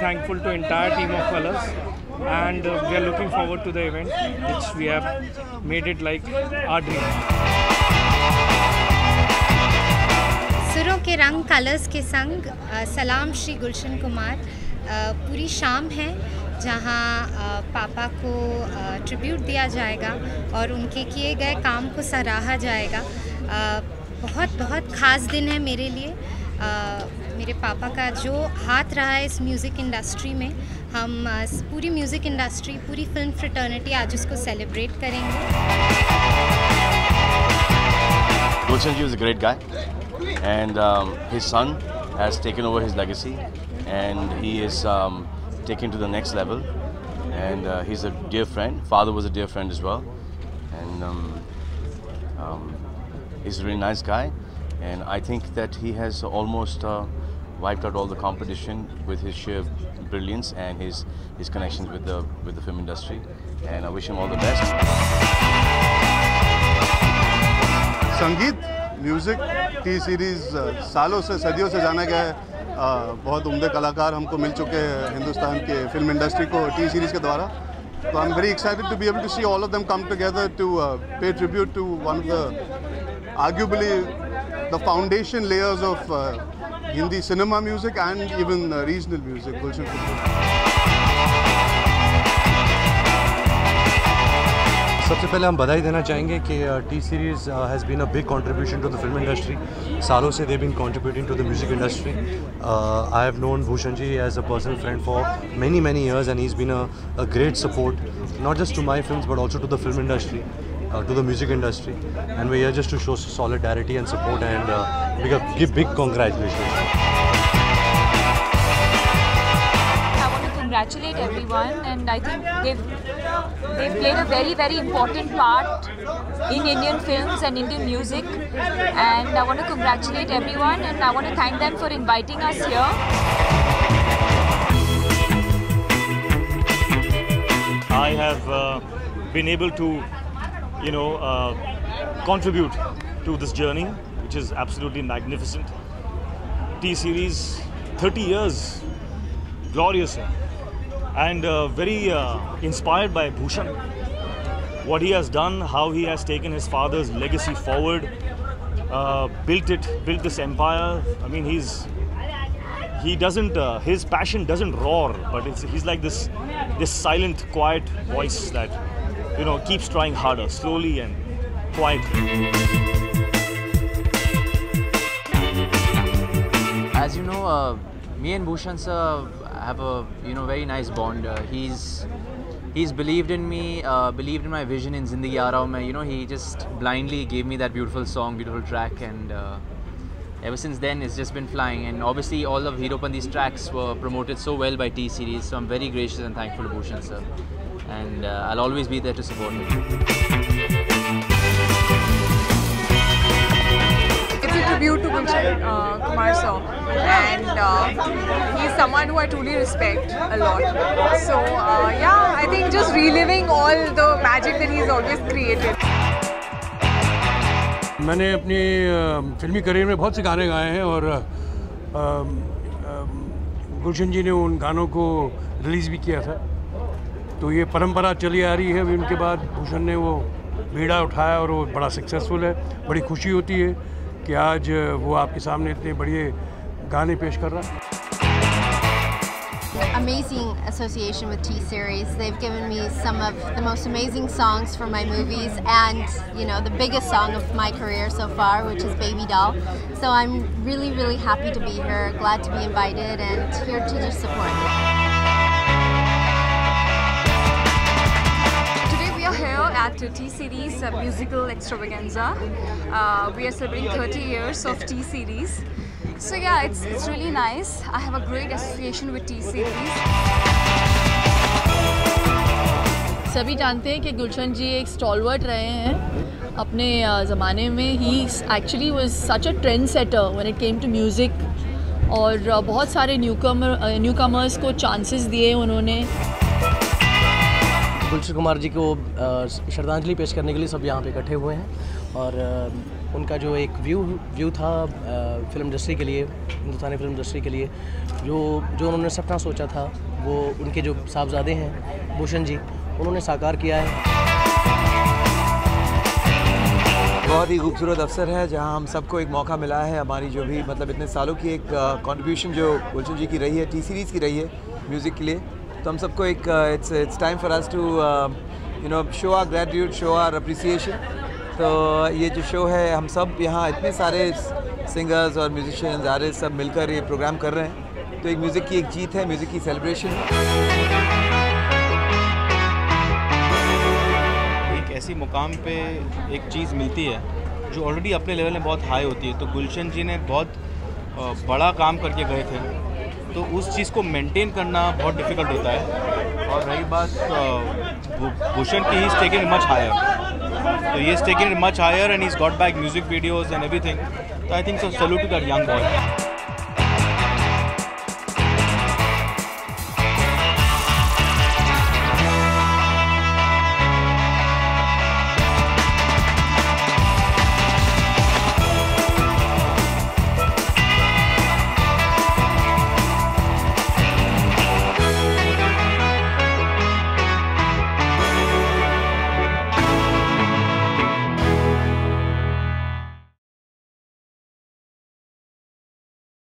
thankful to entire team of Colors, and we are looking forward to the event, which we have made it like our dream. सुरों के रंग colours के संग सलाम श्री गुलशन कुमार पूरी शाम है जहां पापा को ट्रिब्यूट दिया जाएगा और उनके किए गए काम को सराहा जाएगा। बहुत बहुत ख़ास दिन है मेरे लिए। मेरे पापा का जो हाथ रहा है इस म्यूज़िक इंडस्ट्री में, हम पूरी म्यूज़िक इंडस्ट्री, पूरी फिल्म फ्रेटर्निटी आज उसको सेलिब्रेट करेंगे। Gulshan Ji is a great guy, and his son has taken over his legacy, and he is taken to the next level. And he's a dear friend. Father was a dear friend as well, and he's a really nice guy. And I think that he has almost wiped out all the competition with his sheer brilliance and his connections with the film industry. And I wish him all the best. संगीत, music, T series सालों से, सदियों से जाना गया है। बहुत उम्दे कलाकार हमको मिल चुके हैं हिंदुस्तान के फिल्म इंडस्ट्री को टी सीरीज़ के द्वारा। So I am very excited to be able to see all of them come together to pay tribute to one of the arguably the foundation layers of Hindi cinema music and even regional music, Gulshan Kumar. सबसे पहले हम बधाई देना चाहेंगे कि T series has been a big contribution to the film industry. सालों से they been contributing to the music industry. I have known Bhushan ji as a personal friend for many years, and he's been a great support, not just to my films but also to the film industry, to the music industry, and we're here just to show solidarity and support and give big congratulations. Congratulate everyone, and I think they've played a very important part in Indian films and Indian music, and I want to congratulate everyone, and I want to thank them for inviting us here. I have been able to, contribute to this journey, which is absolutely magnificent. T-Series, 30 years, glorious, and very inspired by Bhushan. What he has done, how he has taken his father's legacy forward, built this empire. I mean, his passion doesn't roar, but he's like this silent, quiet voice that, keeps trying harder, slowly and quietly. As you know, me and Bhushan sir have a very nice bond. He's believed in me, believed in my vision in Zindagi Aa Raha Hu Main. He just blindly gave me that beautiful song, beautiful track, and ever since then it's just been flying. And obviously all of Heropandi's tracks were promoted so well by T Series, so I'm very gracious and thankful to Bhushan sir, and I'll always be there to support him. It's a tribute to Gulshan Kumar sir, and he's someone who I truly respect a lot. So I think just reliving all the magic that he's always created. मैंने अपनी फिल्मी career में बहुत से गाने गाए हैं, और गुलशन जी ने उन गानों को रिलीज़ भी किया था। तो ये परंपरा चली आ रही है। अभी उनके बाद भूषण ने वो बीड़ा उठाया और वो बड़ा सक्सेसफुल है। बड़ी खुशी होती है कि आज वो आपके सामने इतने बढ़िया गाने पेश कर रहा है। Amazing association with T-Series. They've given me some of the most amazing songs for my movies, and the biggest song of my career so far, which is Baby Doll. So I'm really happy to be here, glad to be invited, and here to just support. Today we are here at T-Series musical extravaganza. We are celebrating 30 years of T-Series. So it's really nice. I have a great association with T-Series. सभी जानते हैं कि गुलशन जी एक stalwart रहे हैं अपने ज़माने में। He actually was such a trend setter when it came to music, और बहुत सारे न्यू कमर्स को चांसेस दिए उन्होंने। गुलशन कुमार जी को श्रद्धांजलि पेश करने के लिए सब यहाँ पे इकट्ठे हुए हैं और उनका जो एक व्यू था फिल्म इंडस्ट्री के लिए, हिंदुस्तानी फिल्म इंडस्ट्री के लिए, जो उन्होंने सपना सोचा था वो उनके जो साहबजादे हैं भूषण जी, उन्होंने साकार किया है। बहुत ही खूबसूरत अवसर है जहां हम सबको एक मौका मिला है, हमारी जो भी मतलब इतने सालों की एक कंट्रीब्यूशन जो गुलशन जी की रही है, टी सीरीज़ की रही है म्यूज़िक के लिए, तो हम सबको एक it's time for us to you know show our gratitude, show our appreciation. तो ये जो शो है, हम सब यहाँ इतने सारे सिंगर्स और म्यूजिशियंस आर्टिस्ट सब मिलकर ये प्रोग्राम कर रहे हैं, तो एक म्यूज़िक की एक जीत है, म्यूज़िक की सेलिब्रेशन। ऐसी मुकाम पे एक चीज़ मिलती है जो ऑलरेडी अपने लेवल में बहुत हाई होती है, तो गुलशन जी ने बहुत बड़ा काम करके गए थे, तो उस चीज़ को मेंटेन करना बहुत डिफ़िकल्ट होता है। और रही बात भूषण की, he is taking much higher, तो ये is taking much higher and he is got back music videos and everything, तो I think so salute to that young boy.